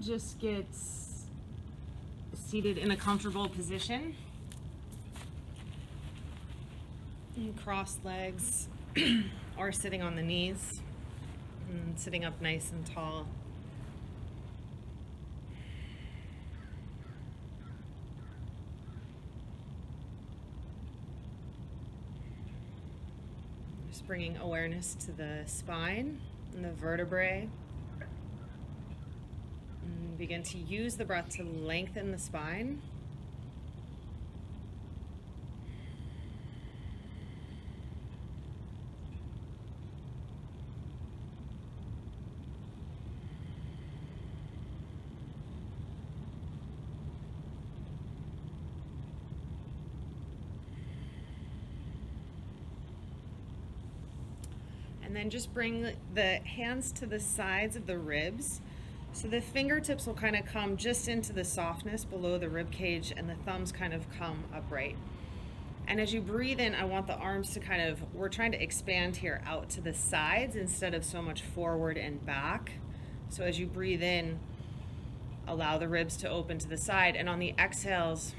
just get seated in a comfortable position. And crossed legs or sitting on the knees and sitting up nice and tall. Just bringing awareness to the spine and the vertebrae. And begin to use the breath to lengthen the spine. And then just bring the hands to the sides of the ribs. So the fingertips will kind of come just into the softness below the rib cage, and the thumbs kind of come upright. And as you breathe in, I want the arms to kind of, we're trying to expand here out to the sides instead of so much forward and back. So as you breathe in, allow the ribs to open to the side. And on the exhales,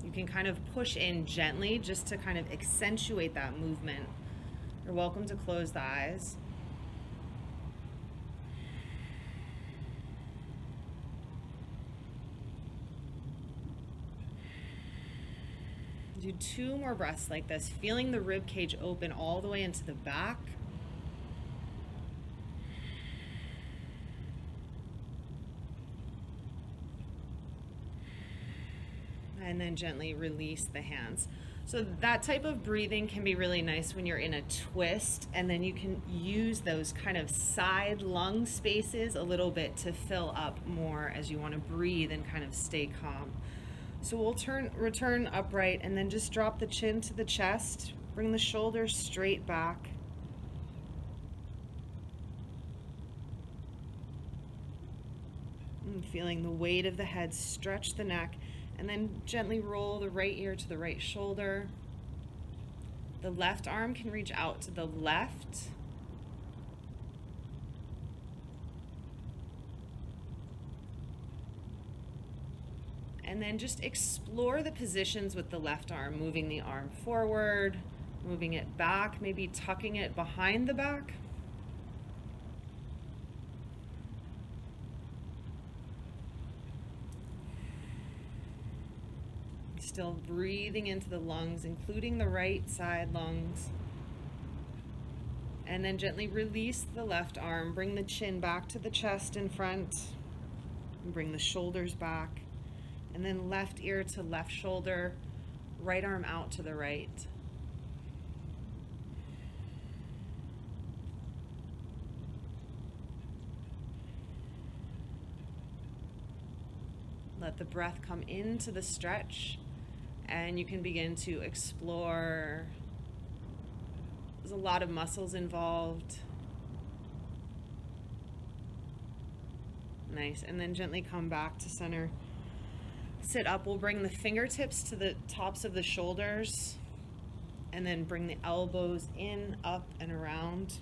you can kind of push in gently just to kind of accentuate that movement. You're welcome to close the eyes. Do 2 more breaths like this, feeling the rib cage open all the way into the back. And then gently release the hands. So that type of breathing can be really nice when you're in a twist, and then you can use those kind of side lung spaces a little bit to fill up more as you want to breathe and kind of stay calm. So we'll return upright, and then just drop the chin to the chest, bring the shoulders straight back. And feeling the weight of the head stretch the neck. And then gently roll the right ear to the right shoulder. The left arm can reach out to the left. And then just explore the positions with the left arm, moving the arm forward, moving it back, maybe tucking it behind the back. Still breathing into the lungs, including the right side lungs. And then gently release the left arm. Bring the chin back to the chest in front. And bring the shoulders back. And then left ear to left shoulder. Right arm out to the right. Let the breath come into the stretch. And you can begin to explore. There's a lot of muscles involved. Nice. And then gently come back to center. Sit up. We'll bring the fingertips to the tops of the shoulders. And then bring the elbows in, up, and around.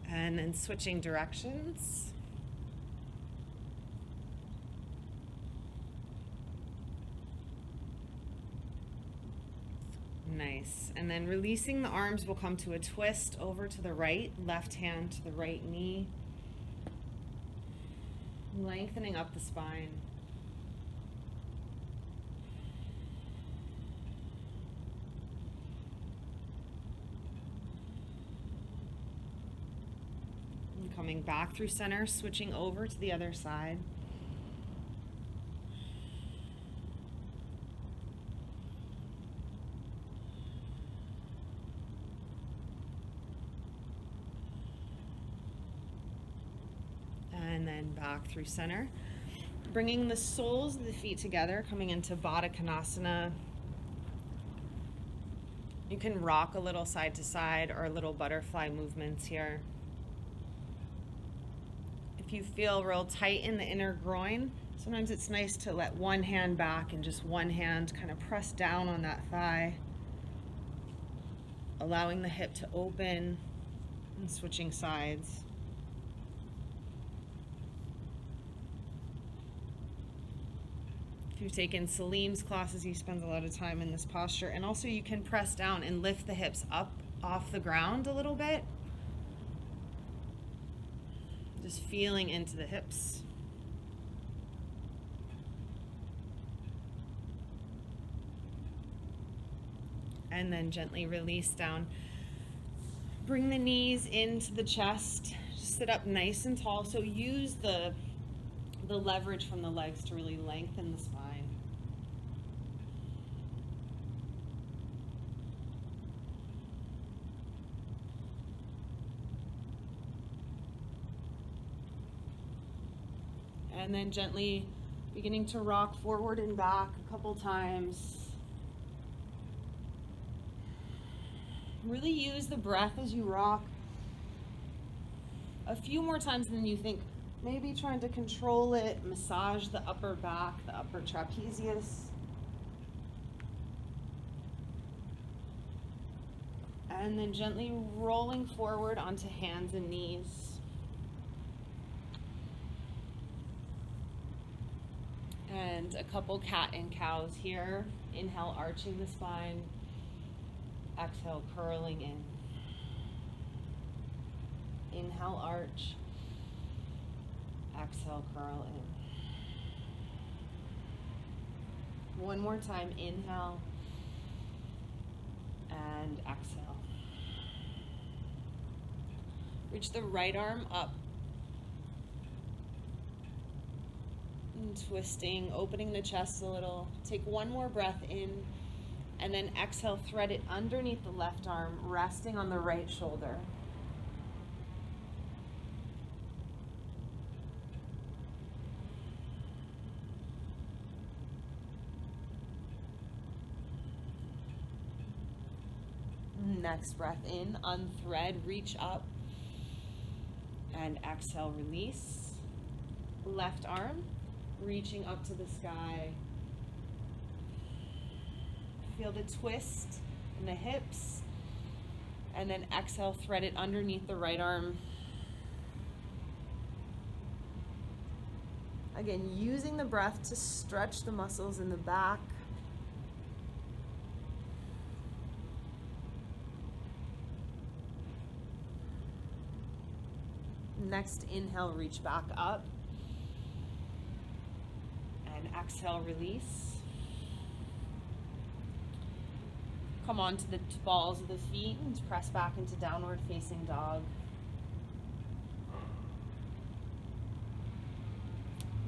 And then switching directions. Nice. And then releasing the arms, we'll come to a twist over to the right, left hand to the right knee. Lengthening up the spine. And coming back through center, switching over to the other side. And then back through center. Bringing the soles of the feet together, coming into Baddha Konasana. You can rock a little side to side or little butterfly movements here. If you feel real tight in the inner groin, sometimes it's nice to let one hand back and just one hand kind of press down on that thigh. allowing the hip to open and switching sides. If you've taken Salim's classes, he spends a lot of time in this posture. And also you can press down and lift the hips up off the ground a little bit. Just feeling into the hips. And then gently release down. Bring the knees into the chest. Just sit up nice and tall. So use the leverage from the legs to really lengthen the spine. And then gently beginning to rock forward and back a couple times. Really use the breath as you rock a few more times than you think. Maybe trying to control it, massage the upper back, the upper trapezius. And then gently rolling forward onto hands and knees. And a couple cat and cows here. Inhale, arching the spine. Exhale, curling in. Inhale, arch. Exhale, curl in. One more time, inhale and exhale. Reach the right arm up. And twisting, opening the chest a little. Take one more breath in, and then exhale, thread it underneath the left arm, resting on the right shoulder. Next breath in, unthread, reach up, and exhale, release. Left arm, reaching up to the sky. Feel the twist in the hips, and then exhale, thread it underneath the right arm. Again, using the breath to stretch the muscles in the back. Next inhale, reach back up. And exhale, release. Come onto the balls of the feet and press back into downward facing dog.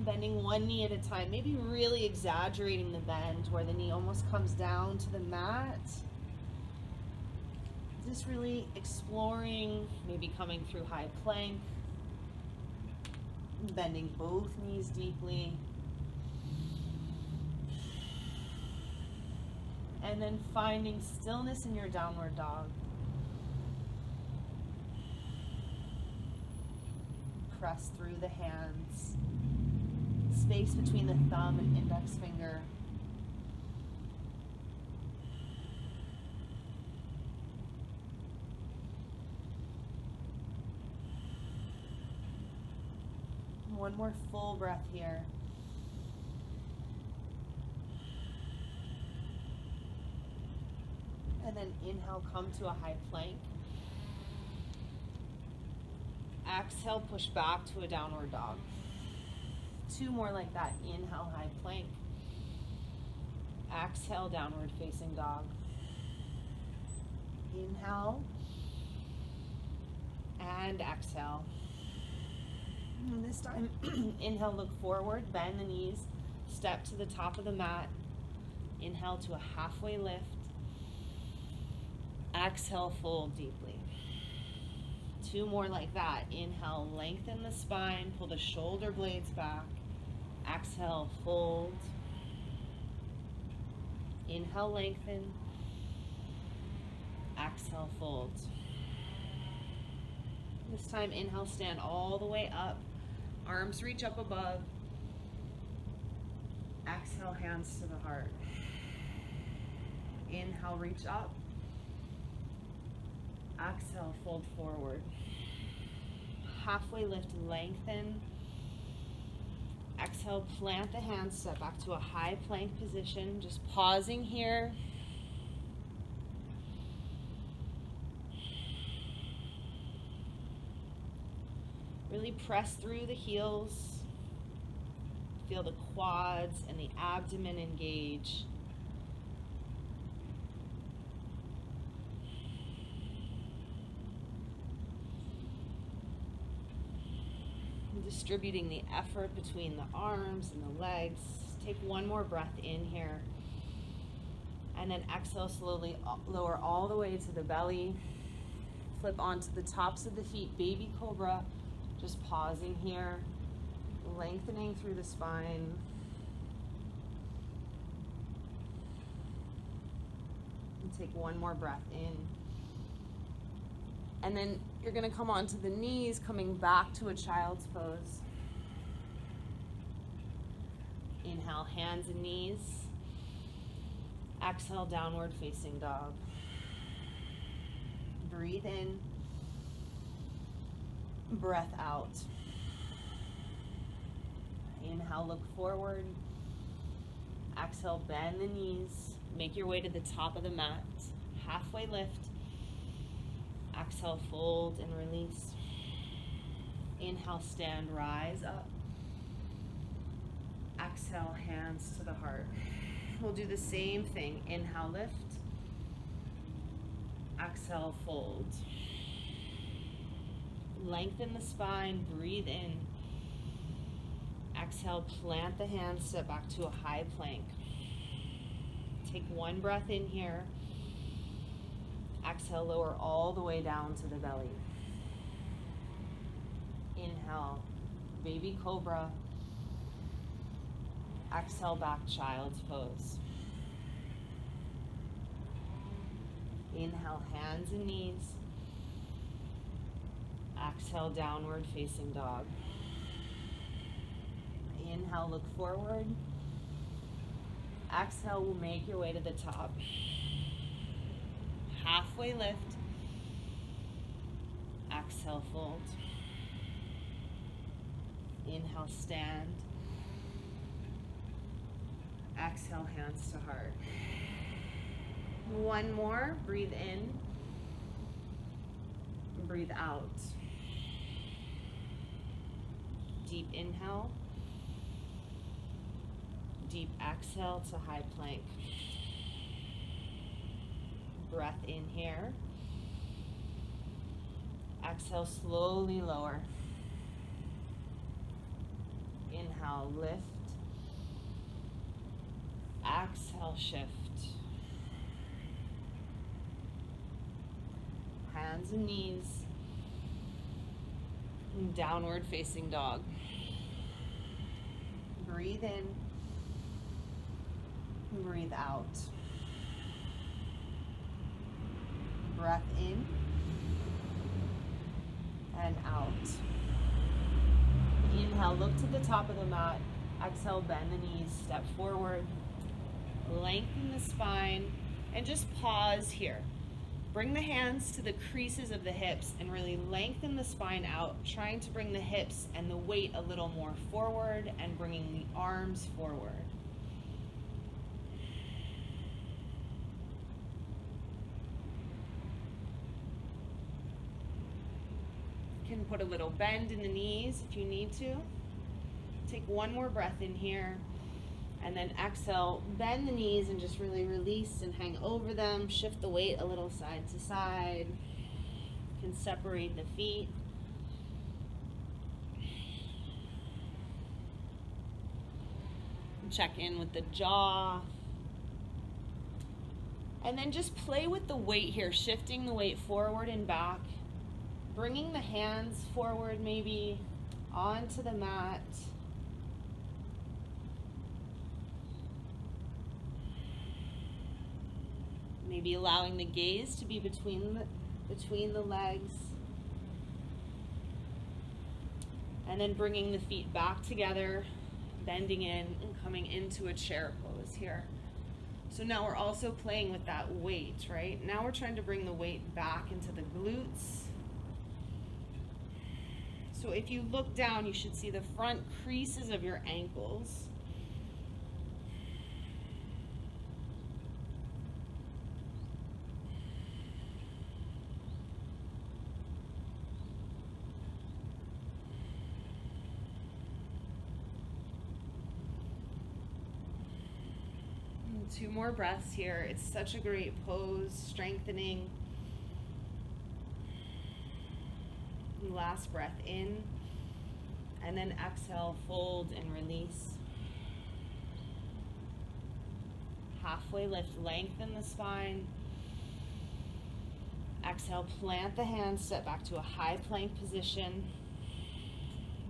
Bending one knee at a time, maybe really exaggerating the bend where the knee almost comes down to the mat. Just really exploring, maybe coming through high plank. Bending both knees deeply. And then finding stillness in your downward dog. Press through the hands. Space between the thumb and index finger. One more full breath here. And then inhale, come to a high plank. Exhale, push back to a downward dog. Two more like that. Inhale, high plank. Exhale, downward facing dog. Inhale. And exhale. And this time, inhale, look forward, bend the knees, step to the top of the mat. Inhale to a halfway lift. Exhale, fold deeply. Two more like that. Inhale, lengthen the spine, pull the shoulder blades back. Exhale, fold. Inhale, lengthen. Exhale, fold. This time, inhale, stand all the way up. Arms reach up above. Exhale, hands to the heart. Inhale, reach up. Exhale, fold forward. Halfway lift, lengthen. Exhale, plant the hands, step back to a high plank position. Just pausing here. Really press through the heels. Feel the quads and the abdomen engage. Distributing the effort between the arms and the legs. Take one more breath in here. And then exhale, slowly lower all the way to the belly. Flip onto the tops of the feet, baby cobra. Just pausing here, lengthening through the spine. And take one more breath in. And then you're gonna come onto the knees, coming back to a child's pose. Inhale, hands and knees. Exhale, downward facing dog. Breathe in. Breath out. Inhale, look forward. Exhale, bend the knees. Make your way to the top of the mat. Halfway lift. Exhale, fold and release. Inhale, stand, rise up. Exhale, hands to the heart. We'll do the same thing. Inhale, lift. Exhale, fold. Lengthen the spine, breathe in. Exhale, plant the hands, step back to a high plank. Take one breath in here. Exhale, lower all the way down to the belly. Inhale, baby cobra. Exhale, back child's pose. Inhale, hands and knees. Exhale, downward facing dog. Inhale, look forward. Exhale, will make your way to the top. Halfway lift. Exhale, fold. Inhale, stand. Exhale, hands to heart. One more, breathe in. Breathe out. Deep inhale. Deep exhale to high plank. Breath in here. Exhale, slowly lower. Inhale, lift. Exhale, shift. Hands and knees. Downward facing dog. Breathe in. Breathe out. Breath in and out. Inhale, look to the top of the mat. Exhale, bend the knees, step forward. Lengthen the spine and just pause here. Bring the hands to the creases of the hips and really lengthen the spine out, trying to bring the hips and the weight a little more forward and bringing the arms forward. You can put a little bend in the knees if you need to. Take one more breath in here. And then exhale, bend the knees and just really release and hang over them. Shift the weight a little side to side. You can separate the feet. Check in with the jaw. And then just play with the weight here, shifting the weight forward and back. Bringing the hands forward maybe onto the mat. Maybe allowing the gaze to be between the legs. And then bringing the feet back together, bending in and coming into a chair pose here. So now we're also playing with that weight, right? Now we're trying to bring the weight back into the glutes. So if you look down, you should see the front creases of your ankles. And 2 more breaths here. It's such a great pose, strengthening. Last breath in, and then exhale, fold and release. Halfway lift, lengthen the spine. Exhale, plant the hands, step back to a high plank position.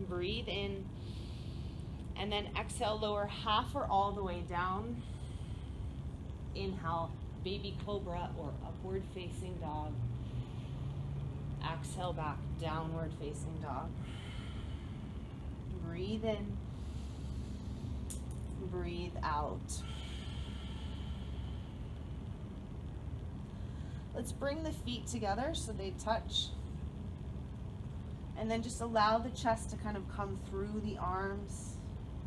Breathe in, and then exhale, lower half or all the way down. Inhale, baby cobra or upward facing dog. Exhale back, downward facing dog. Breathe in, breathe out. Let's bring the feet together so they touch. And then just allow the chest to kind of come through the arms.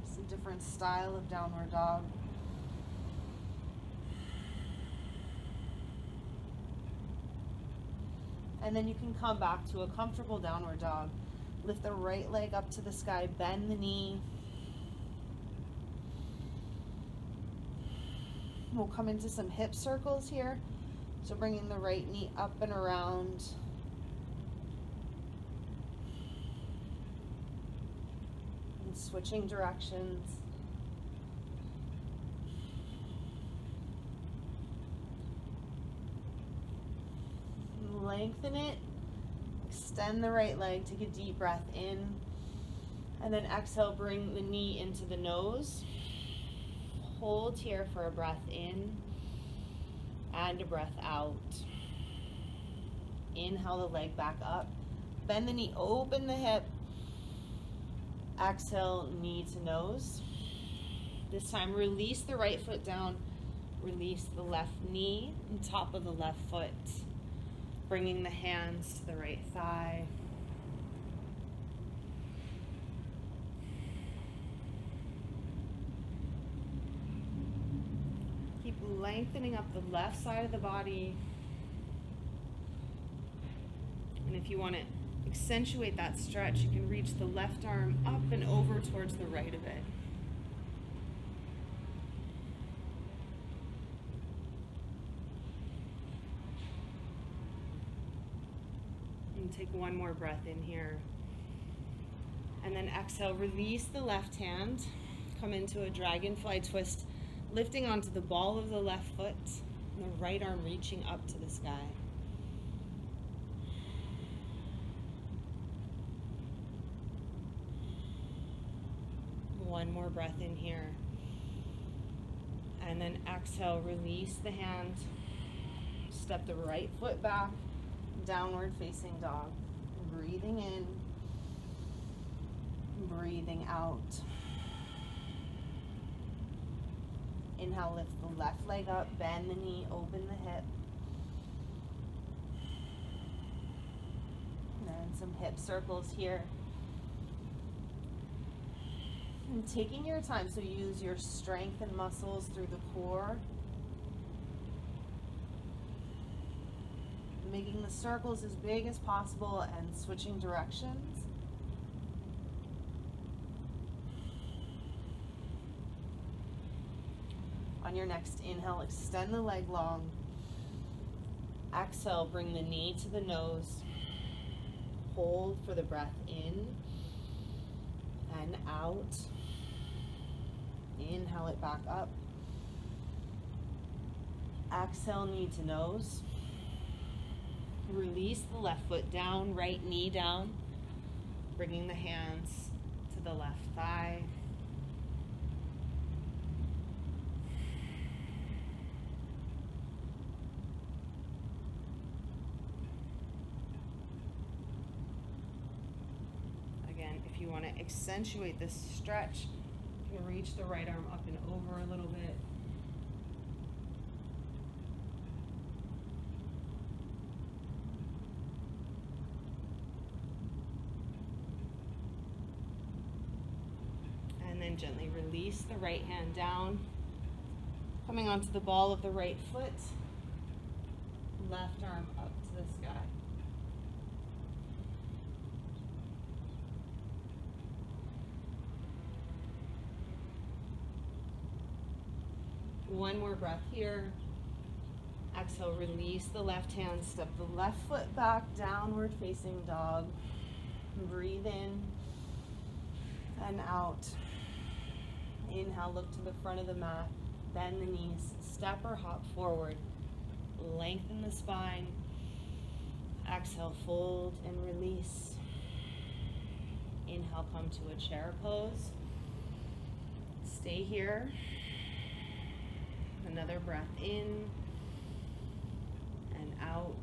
It's a different style of downward dog. And then you can come back to a comfortable downward dog. Lift the right leg up to the sky, bend the knee. We'll come into some hip circles here. So bringing the right knee up and around. And switching directions. Lengthen it, extend the right leg, take a deep breath in, and then exhale, bring the knee into the nose. Hold here for a breath in and a breath out. Inhale the leg back up, bend the knee, open the hip. Exhale, knee to nose. This time, release the right foot down, release the left knee on top of the left foot. Bringing the hands to the right thigh. Keep lengthening up the left side of the body. And if you want to accentuate that stretch, you can reach the left arm up and over towards the right of it. Take one more breath in here. And then exhale, release the left hand. Come into a dragonfly twist, lifting onto the ball of the left foot, and the right arm reaching up to the sky. One more breath in here. And then exhale, release the hand. Step the right foot back. Downward facing dog. Breathing in, breathing out. Inhale, lift the left leg up, bend the knee, open the hip. And then some hip circles here. And taking your time, so use your strength and muscles through the core. Making the circles as big as possible and switching directions. On your next inhale, extend the leg long. Exhale, bring the knee to the nose. Hold for the breath in and out. Inhale it back up. Exhale, knee to nose. Release the left foot down, right knee down, bringing the hands to the left thigh. Again, if you want to accentuate this stretch, you can reach the right arm up and over a little bit. and gently release the right hand down. Coming onto the ball of the right foot, left arm up to the sky. One more breath here. Exhale, release the left hand, step the left foot back, downward facing dog. Breathe in and out. Inhale, look to the front of the mat, bend the knees, step or hop forward, lengthen the spine. Exhale, fold and release. Inhale, come to a chair pose. Stay here. Another breath in and out.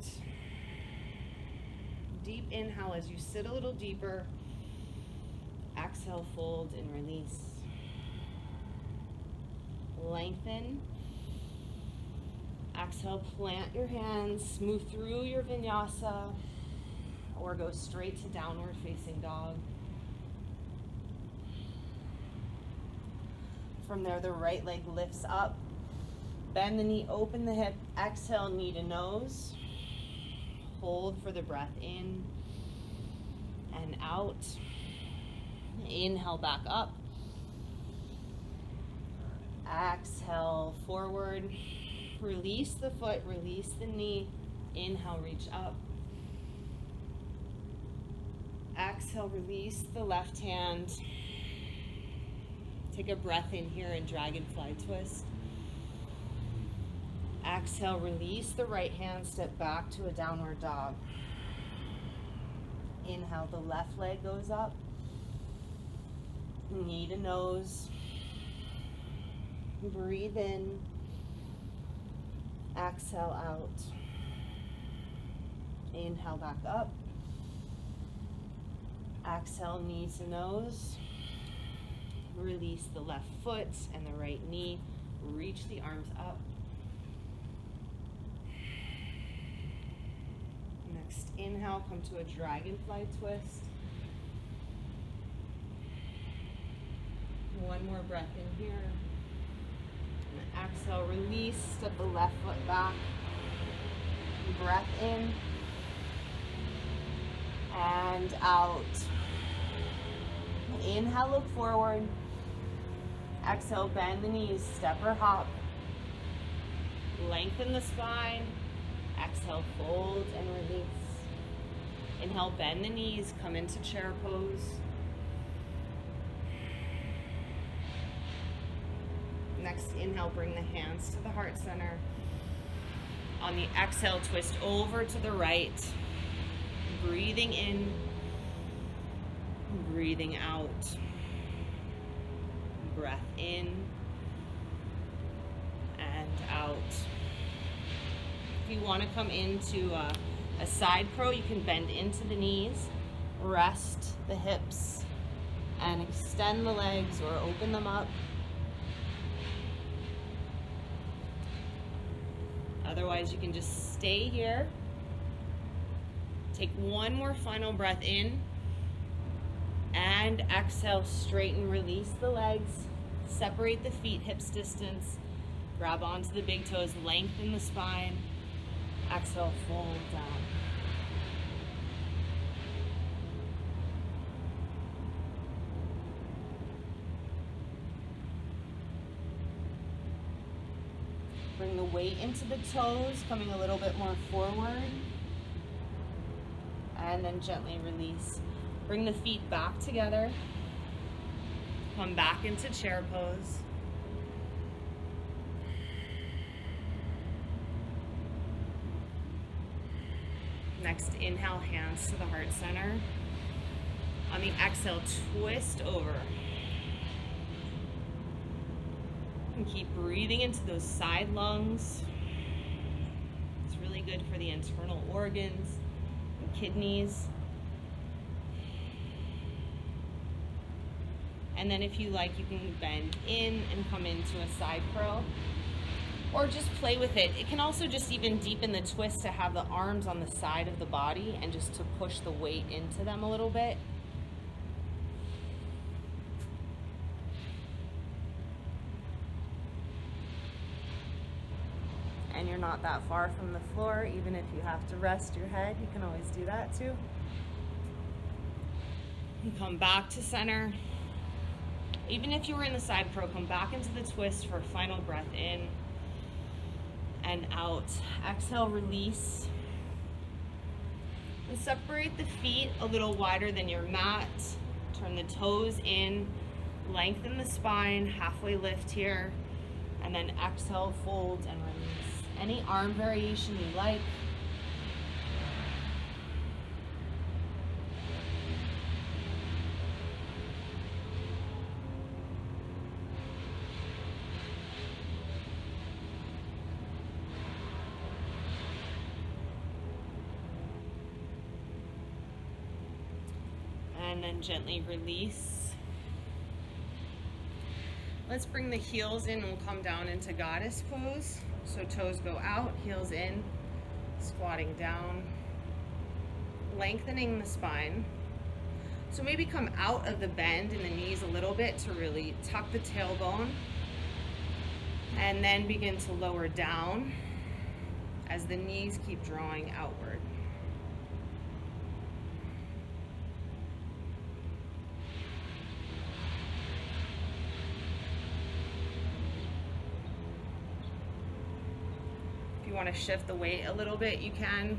Deep inhale as you sit a little deeper. Exhale, fold and release. Lengthen. Exhale, plant your hands, move through your vinyasa, or go straight to downward facing dog. From there, the right leg lifts up. Bend the knee, open the hip. Exhale, knee to nose. Hold for the breath in and out. Inhale, back up. Exhale, forward. Release the foot, release the knee. Inhale, reach up. Exhale, release the left hand. Take a breath in here in dragonfly twist. Exhale, release the right hand, step back to a downward dog. Inhale, the left leg goes up. Knee to nose. Breathe in. Exhale out. Inhale, back up. Exhale, knee to nose. Release the left foot and the right knee. Reach the arms up. Next inhale, come to a dragonfly twist. One more breath in here. And exhale, release, step the left foot back. Breath in and out. Inhale, look forward. Exhale, bend the knees, step or hop. Lengthen the spine. Exhale, fold and release. Inhale, bend the knees, come into chair pose. Next inhale, bring the hands to the heart center. On the exhale, twist over to the right. Breathing in, breathing out. Breath in and out. If you want to come into a side crow, you can bend into the knees, rest the hips, and extend the legs or open them up. Otherwise, you can just stay here. Take one more final breath in. And exhale, straighten, release the legs. Separate the feet, hips distance. Grab onto the big toes, lengthen the spine. Exhale, fold down. Bring the weight into the toes, coming a little bit more forward. And then gently release. Bring the feet back together. Come back into chair pose. Next, inhale, hands to the heart center. On the exhale, twist over. And keep breathing into those side lungs. It's really good for the internal organs and kidneys. And then if you like, you can bend in and come into a side curl, or just play with it. It can also just even deepen the twist to have the arms on the side of the body and just to push the weight into them a little bit. not that far from the floor. Even if you have to rest your head, you can always do that too. You come back to center. Even if you were in the side crow, come back into the twist for a final breath in and out. Exhale, release. And separate the feet a little wider than your mat. Turn the toes in, lengthen the spine, halfway lift here, and then exhale, fold and release. Any arm variation you like. And then gently release. Let's bring the heels in. We'll come down into goddess pose. So toes go out, heels in, squatting down, lengthening the spine. So maybe come out of the bend in the knees a little bit to really tuck the tailbone, and then begin to lower down as the knees keep drawing outward. If you want to shift the weight a little bit, you can.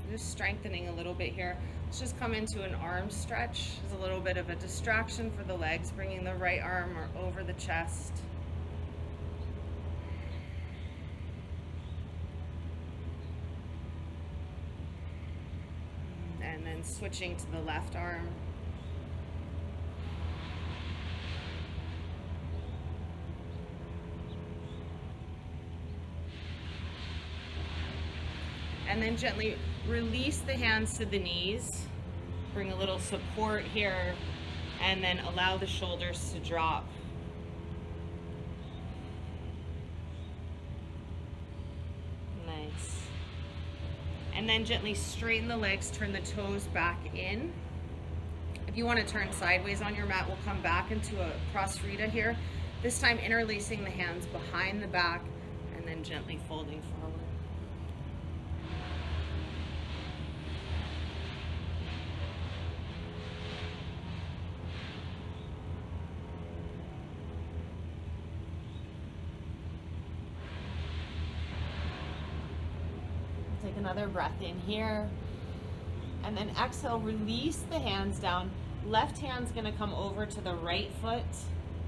Just strengthening a little bit here. Let's just come into an arm stretch. There's a little bit of a distraction for the legs, bringing the right arm over the chest. And then switching to the left arm. And then gently release the hands to the knees. Bring a little support here, and then allow the shoulders to drop. Nice. And then gently straighten the legs, turn the toes back in. If you want to turn sideways on your mat, we'll come back into a Prasarita here. This time interlacing the hands behind the back and then gently folding forward. Take another breath in here, and then exhale, release the hands down. Left hand's gonna come over to the right foot,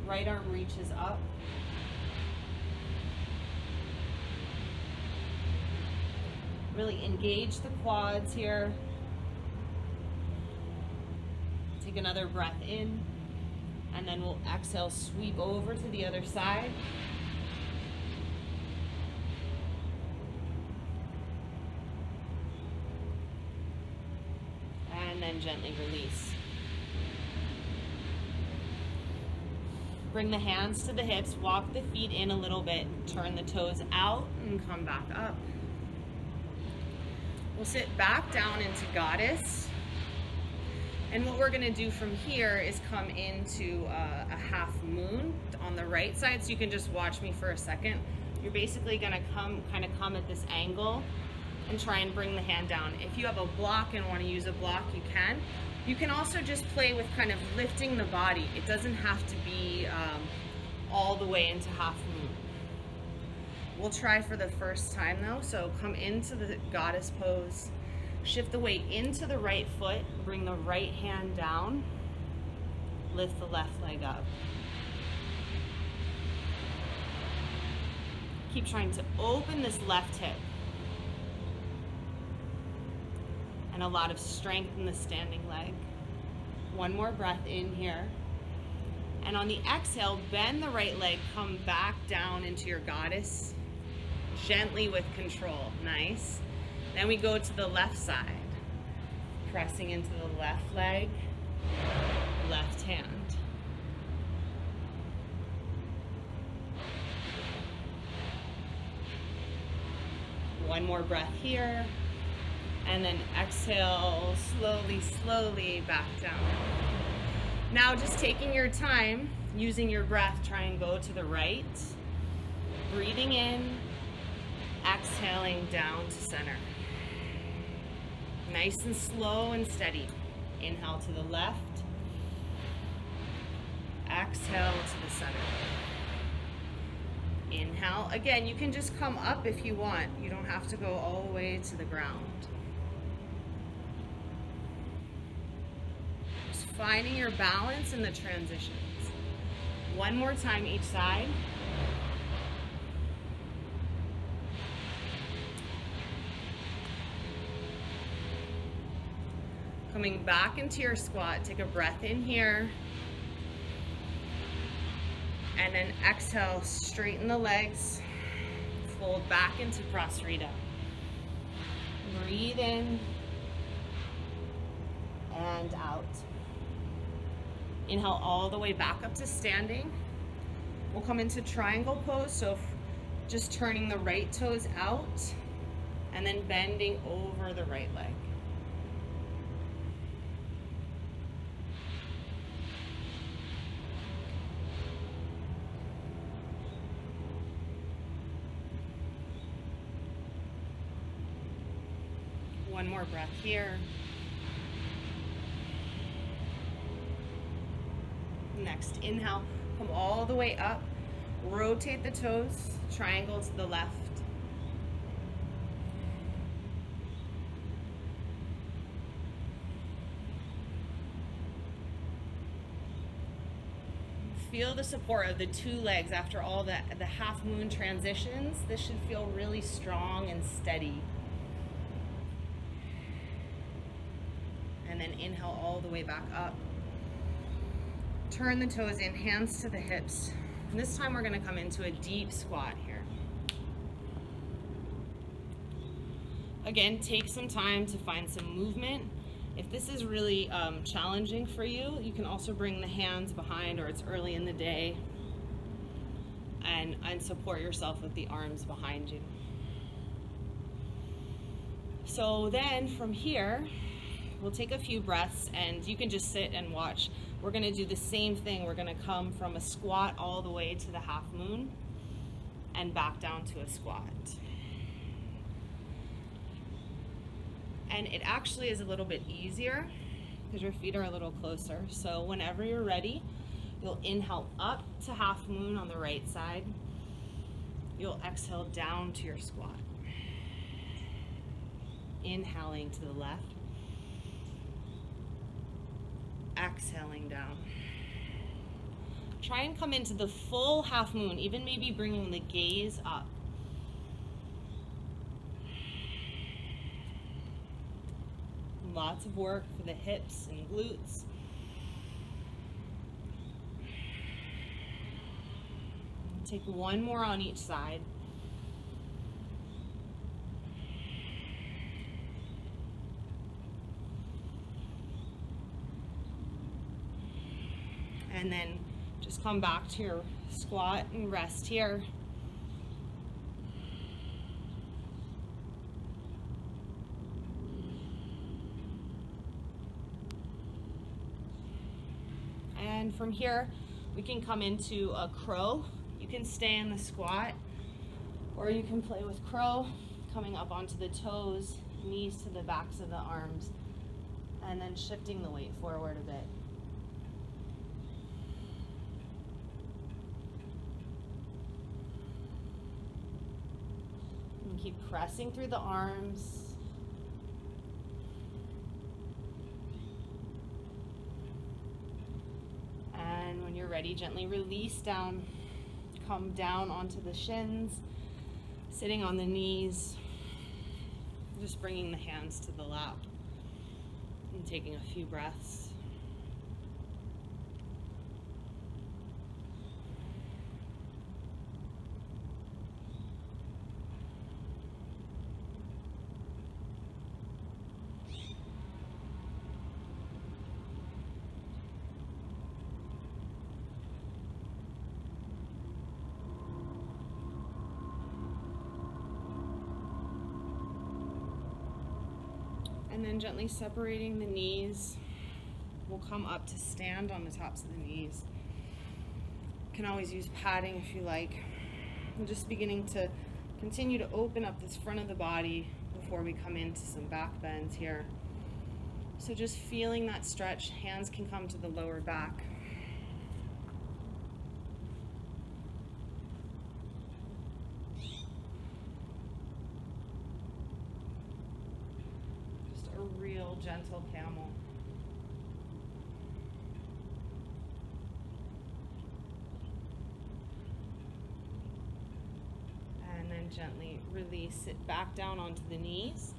right arm reaches up. Really engage the quads here. Take another breath in, and then we'll exhale, sweep over to the other side. And then gently release. Bring the hands to the hips, walk the feet in a little bit, turn the toes out and come back up. We'll sit back down into goddess. And what we're gonna do from here is come into a half moon on the right side. So you can just watch me for a second. You're basically gonna come at this angle and try and bring the hand down. If you have a block and want to use a block, you can. You can also just play with kind of lifting the body. It doesn't have to be all the way into half moon. We'll try for the first time though. So come into the goddess pose, shift the weight into the right foot, bring the right hand down, lift the left leg up. Keep trying to open this left hip. And a lot of strength in the standing leg. One more breath in here. And on the exhale, bend the right leg, come back down into your goddess, gently with control. Nice. Then we go to the left side, pressing into the left leg, left hand. One more breath here. And then exhale, slowly, slowly back down. Now just taking your time, using your breath, try and go to the right. Breathing in, exhaling down to center. Nice and slow and steady. Inhale to the left. Exhale to the center. Inhale. Again, you can just come up if you want. You don't have to go all the way to the ground. Just finding your balance in the transitions. One more time each side. Coming back into your squat, take a breath in here. And then exhale, straighten the legs, fold back into Prasarita. Breathe in and out. Inhale all the way back up to standing. We'll come into triangle pose, so just turning the right toes out and then bending over the right leg. One more breath here. Next, inhale, come all the way up, rotate the toes, triangle to the left. Feel the support of the two legs after all the half moon transitions. This should feel really strong and steady. And then inhale all the way back up. Turn the toes in, hands to the hips. And this time we're going to come into a deep squat here. Again, take some time to find some movement. If this is really challenging for you, you can also bring the hands behind, or it's early in the day, and support yourself with the arms behind you. So then from here, we'll take a few breaths, and you can just sit and watch. We're going to do the same thing. We're going to come from a squat all the way to the half moon and back down to a squat. And it actually is a little bit easier because your feet are a little closer. So whenever you're ready, you'll inhale up to half moon on the right side. You'll exhale down to your squat. Inhaling to the left. Exhaling down. Try and come into the full half moon, even maybe bringing the gaze up. Lots of work for the hips and glutes. Take one more on each side. And then just come back to your squat and rest here. And from here, we can come into a crow. You can stay in the squat, or you can play with crow, coming up onto the toes, knees to the backs of the arms, and then shifting the weight forward a bit. And keep pressing through the arms. And when you're ready, gently release down. Come down onto the shins, sitting on the knees, just bringing the hands to the lap and taking a few breaths. then gently separating the knees. We'll come up to stand on the tops of the knees. You can always use padding if you like. I'm just beginning to continue to open up this front of the body before we come into some back bends here. So just feeling that stretch, hands can come to the lower back. Just a real gentle camel. And then gently release it back down onto the knees.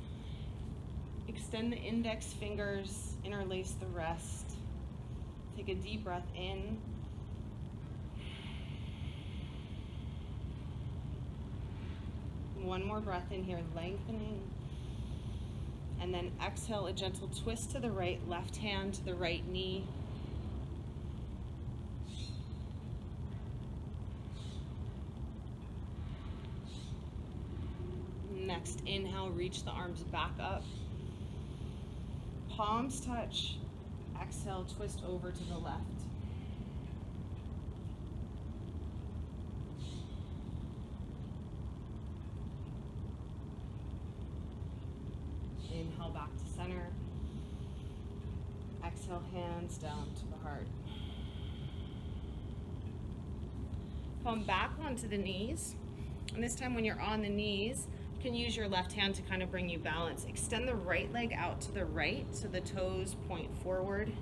Extend the index fingers, interlace the rest. Take a deep breath in. One more breath in here, lengthening. And then exhale, a gentle twist to the right, left hand to the right knee. Next, inhale, reach the arms back up. Palms touch. Exhale, twist over to the left. Inhale, back to center. Exhale, hands down to the heart. Come back onto the knees. And this time when you're on the knees, you can use your left hand to kind of bring you balance. Extend the right leg out to the right so the toes point forward.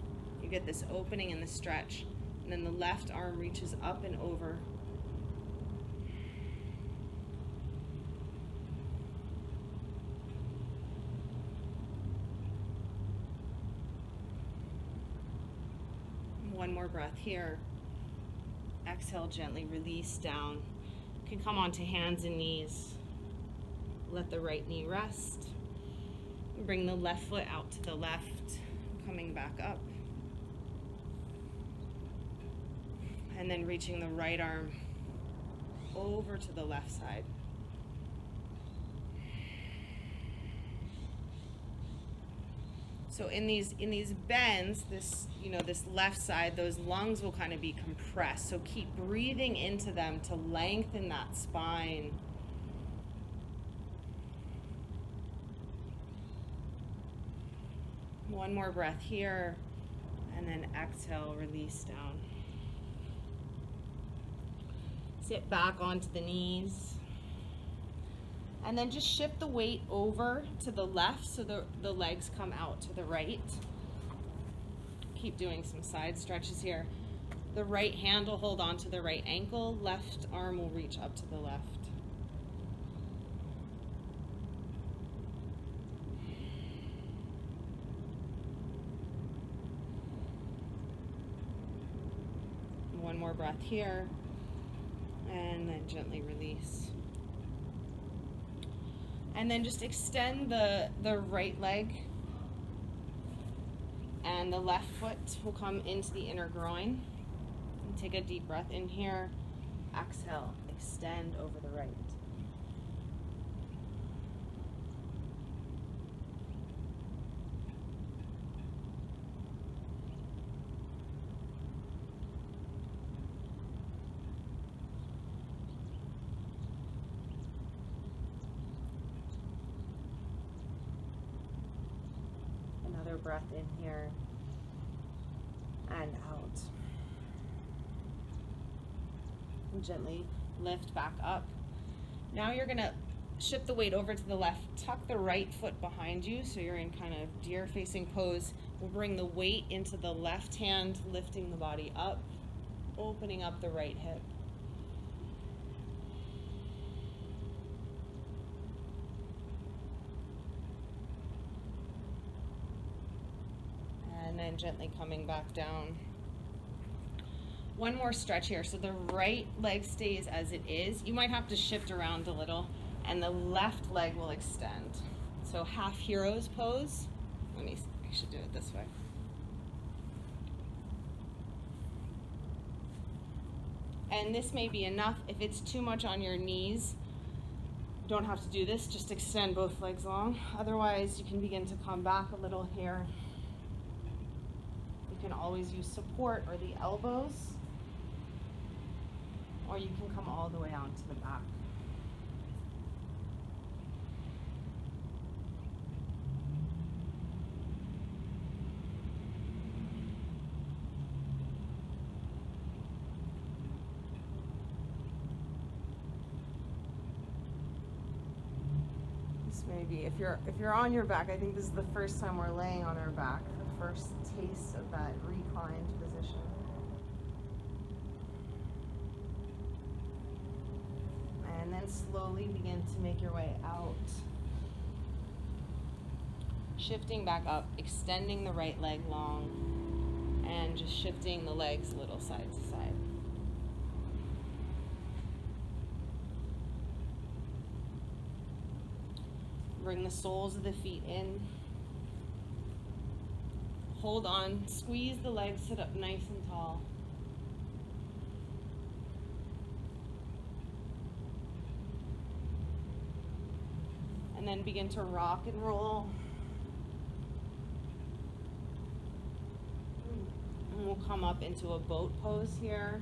You get this opening and the stretch. And then the left arm reaches up and over. One more breath here. Exhale, gently release down. You can come onto hands and knees. Let the right knee rest. Bring the left foot out to the left, coming back up. And then reaching the right arm over to the left side. So in these bends, this left side, those lungs will kind of be compressed. So keep breathing into them to lengthen that spine. One more breath here, and then exhale, release down. Sit back onto the knees. And then just shift the weight over to the left so the legs come out to the right. Keep doing some side stretches here. The right hand will hold on to the right ankle. Left arm will reach up to the left. One more breath here. And then gently release. And then just extend the right leg, and the left foot will come into the inner groin. And take a deep breath in here. Exhale, extend over the right. Breath in here and out. And gently lift back up. Now you're going to shift the weight over to the left. Tuck the right foot behind you so you're in kind of deer facing pose. We'll bring the weight into the left hand, lifting the body up, opening up the right hip. And then gently coming back down. One more stretch here. So the right leg stays as it is. You might have to shift around a little, and the left leg will extend. So half hero's pose. I should do it this way. And this may be enough. If it's too much on your knees, Don't have to do this, just extend both legs long. Otherwise, you can begin to come back a little here. You can always use support or the elbows, or you can come all the way out to the back. Maybe if you're on your back, I think this is the first time we're laying on our back, the first taste of that reclined position. And then slowly begin to make your way out. Shifting back up, extending the right leg long, and just shifting the legs a little side to side. Bring the soles of the feet in. Hold on, squeeze the legs, sit up nice and tall. And then begin to rock and roll. And we'll come up into a boat pose here.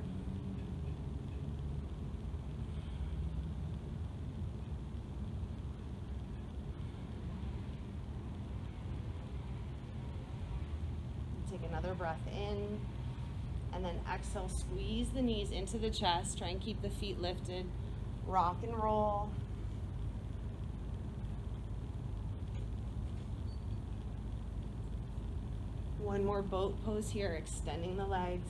Take another breath in, and then exhale, squeeze the knees into the chest. Try and keep the feet lifted. Rock and roll. One more boat pose here, extending the legs.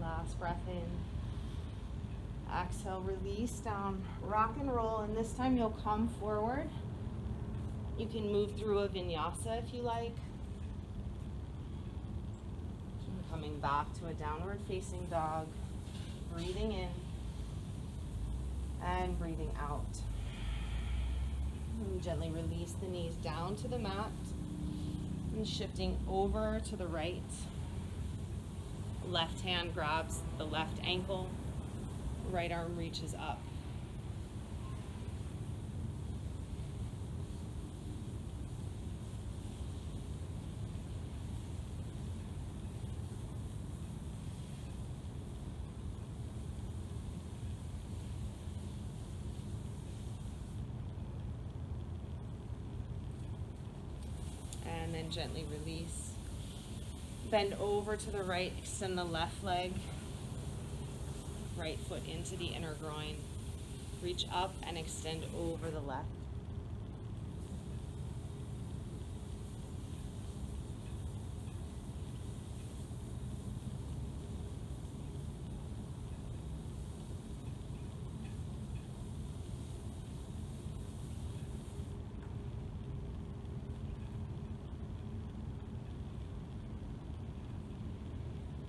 Last breath in. Exhale, release down, rock and roll, and this time you'll come forward. You can move through a vinyasa if you like. Coming back to a downward facing dog, breathing in and breathing out. And gently release the knees down to the mat and shifting over to the right. Left hand grabs the left ankle. Right arm reaches up. And then gently release. Bend over to the right, extend the left leg. Right foot into the inner groin. Reach up and extend over the left.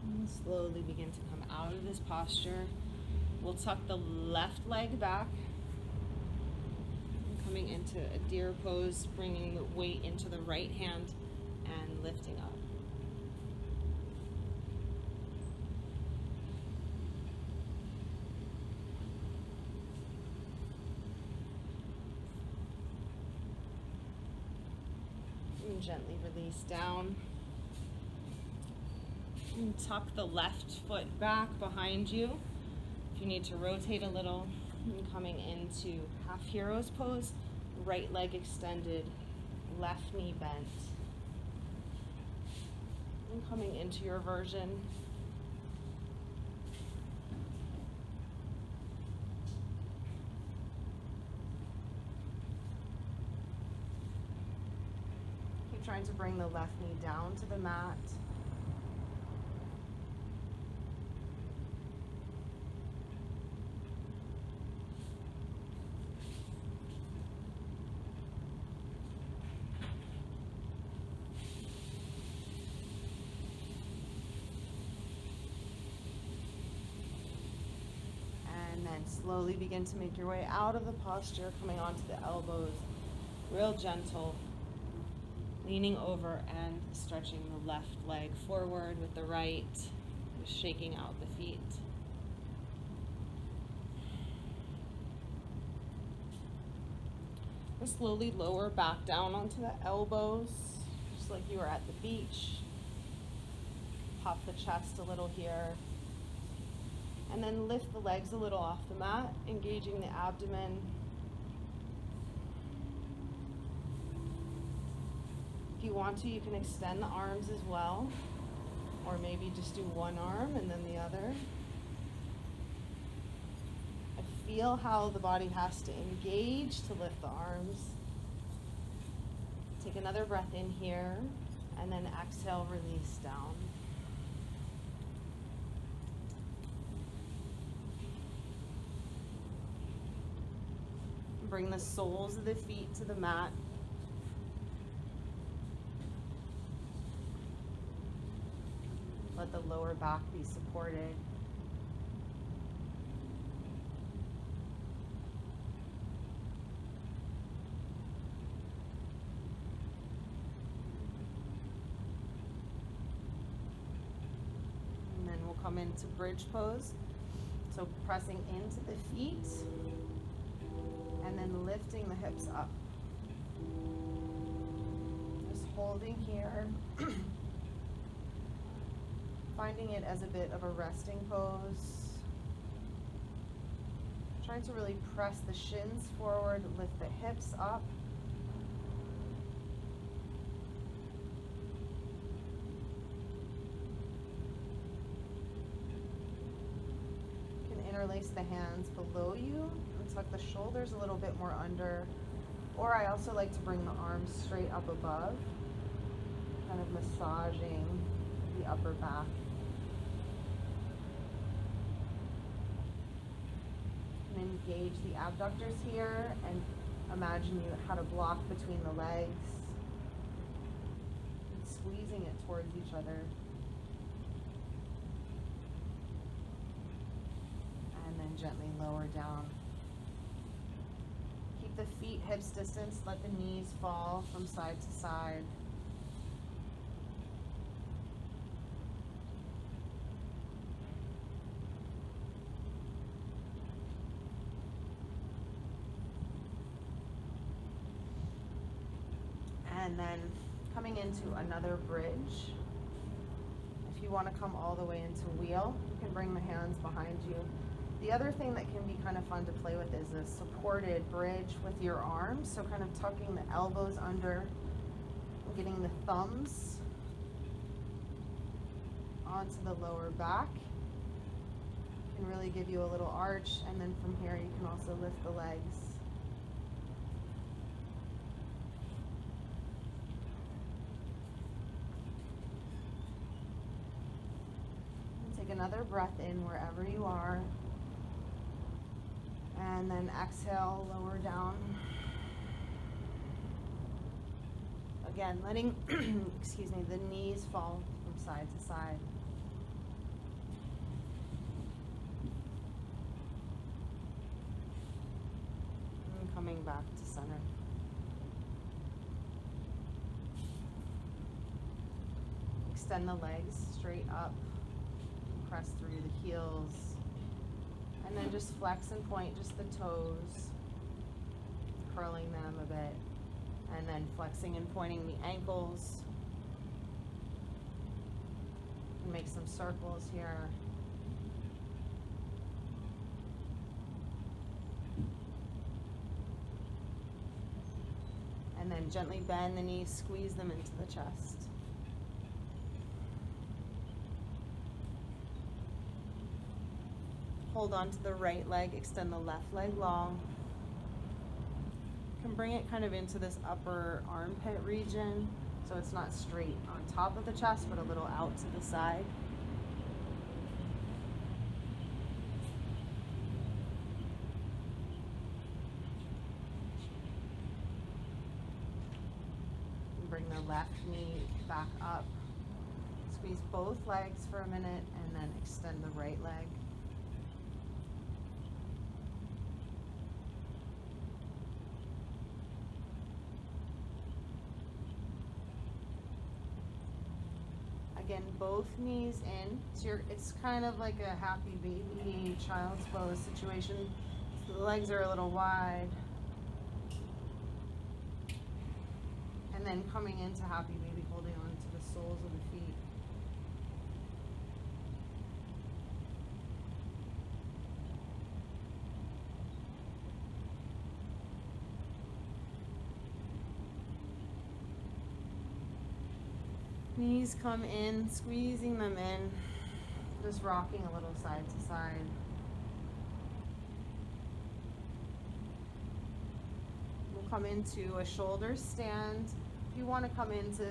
And slowly begin to come out of this posture. We'll tuck the left leg back. Coming into a deer pose, bringing the weight into the right hand and lifting up. And gently release down. And tuck the left foot back behind you. If you need to rotate a little, and coming into half hero's pose, right leg extended, left knee bent. And coming into your version. Keep trying to bring the left knee down to the mat. Slowly begin to make your way out of the posture, coming onto the elbows, real gentle. Leaning over and stretching the left leg forward with the right, just shaking out the feet. Just slowly lower back down onto the elbows, just like you were at the beach. Pop the chest a little here. And then lift the legs a little off the mat, engaging the abdomen. If you want to, you can extend the arms as well, or maybe just do one arm and then the other. I feel how the body has to engage to lift the arms. Take another breath in here, and then exhale, release down. Bring the soles of the feet to the mat. Let the lower back be supported. And then we'll come into bridge pose. So pressing into the feet and then lifting the hips up. Just holding here. Finding it as a bit of a resting pose. Trying to really press the shins forward, lift the hips up. You can interlace the hands below you and tuck the shoulders a little bit more under. Or I also like to bring the arms straight up above, kind of massaging the upper back. Engage the abductors here and imagine you had a block between the legs and squeezing it towards each other. And then gently lower down. Keep the feet hips distance, let the knees fall from side to side. And then coming into another bridge. If you want to come all the way into wheel, you can bring the hands behind you. The other thing that can be kind of fun to play with is a supported bridge with your arms. So kind of tucking the elbows under, getting the thumbs onto the lower back. Can really give you a little arch, and then from here you can also lift the legs. Another breath in wherever you are, and then exhale, lower down. Again, letting excuse me, the knees fall from side to side. And coming back to center. Extend the legs straight up. Press through the heels, and then just flex and point just the toes, curling them a bit, and then flexing and pointing the ankles. And make some circles here. And then gently bend the knees, squeeze them into the chest. Hold on to the right leg, extend the left leg long. You can bring it kind of into this upper armpit region, so it's not straight on top of the chest, but a little out to the side. And bring the left knee back up. Squeeze both legs for a minute, and then extend the right leg. Again, both knees in. So it's kind of like a happy baby child's pose situation. So the legs are a little wide. And then coming into happy baby, holding on to the soles of the feet. Knees come in, squeezing them in, just rocking a little side to side. We'll come into a shoulder stand. If you want to come into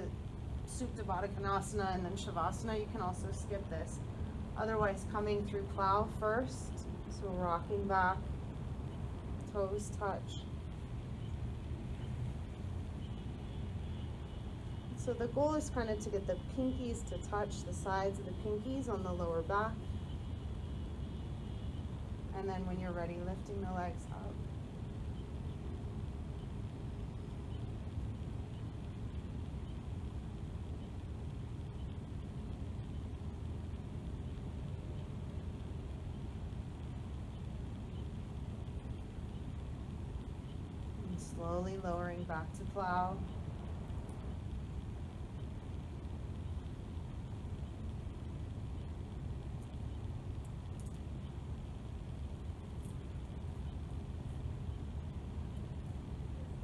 Supta Baddha Konasana and then Shavasana, you can also skip this. Otherwise, coming through plow first, so rocking back, toes touch. So the goal is kind of to get the pinkies to touch the sides of the pinkies on the lower back. And then when you're ready, lifting the legs up. And slowly lowering back to plow.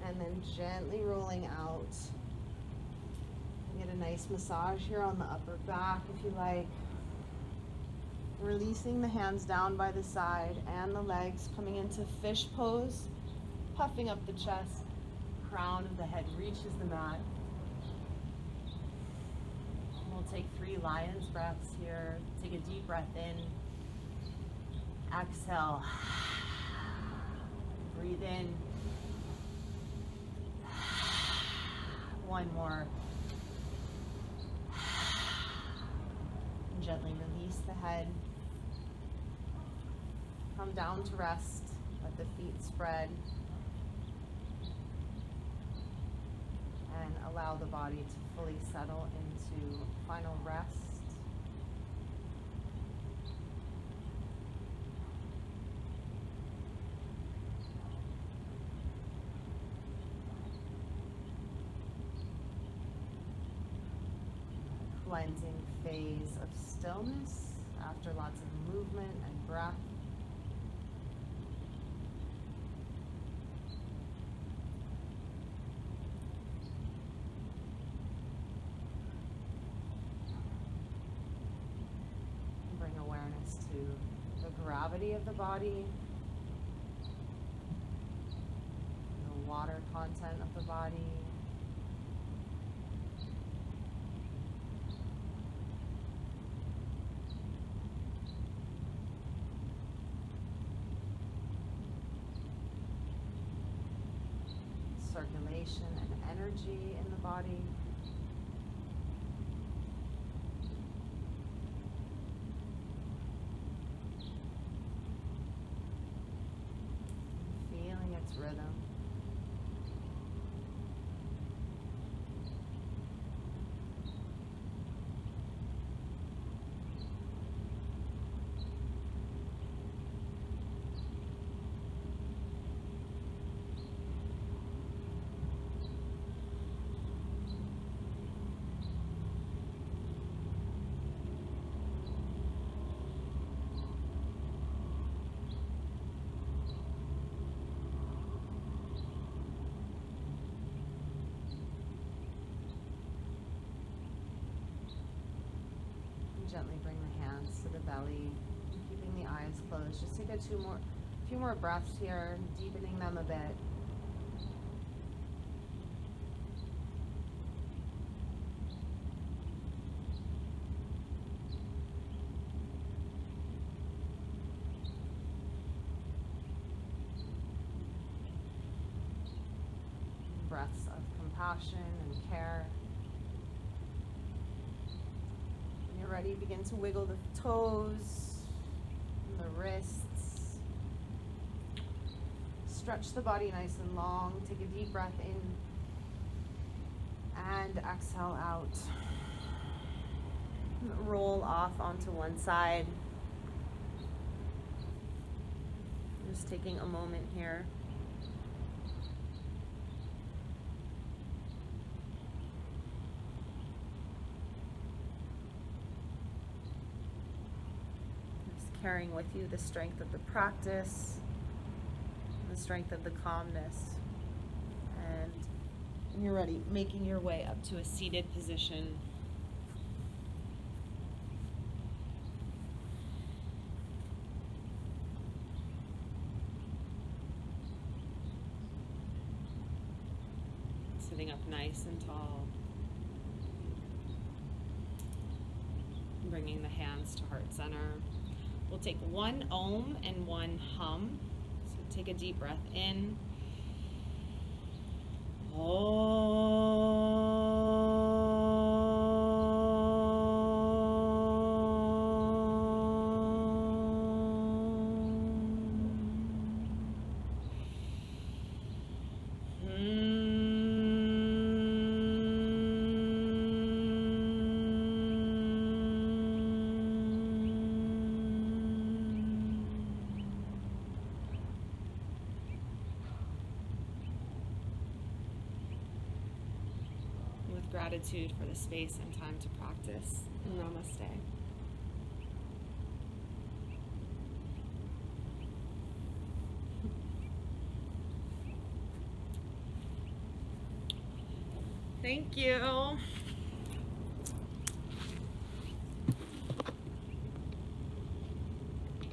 And then gently rolling out. Get a nice massage here on the upper back if you like. Releasing the hands down by the side and the legs, coming into fish pose, puffing up the chest, crown of the head reaches the mat. We'll take 3 lion's breaths here. Take a deep breath in. Exhale. Breathe in. One more. And gently release the head. Come down to rest. Let the feet spread. And allow the body to fully settle into final rest. Cleansing phase of stillness after lots of movement and breath. Bring awareness to the gravity of the body, the water content of the body. Circulation and energy in the body. Feeling its rhythm. Gently bring the hands to the belly, keeping the eyes closed. Just take a few more breaths here, deepening them a bit. Breaths of compassion and care. Ready, begin to wiggle the toes, the wrists. Stretch the body nice and long. Take a deep breath in and exhale out. Roll off onto one side. Just taking a moment here. Just carrying with you the strength of the practice, the strength of the calmness. And when you're ready, making your way up to a seated position. Sitting up nice and tall. Bringing the hands to heart center. We'll take one Om and one hum. So take a deep breath in. With gratitude for the space and time to practice. Namaste. Thank you.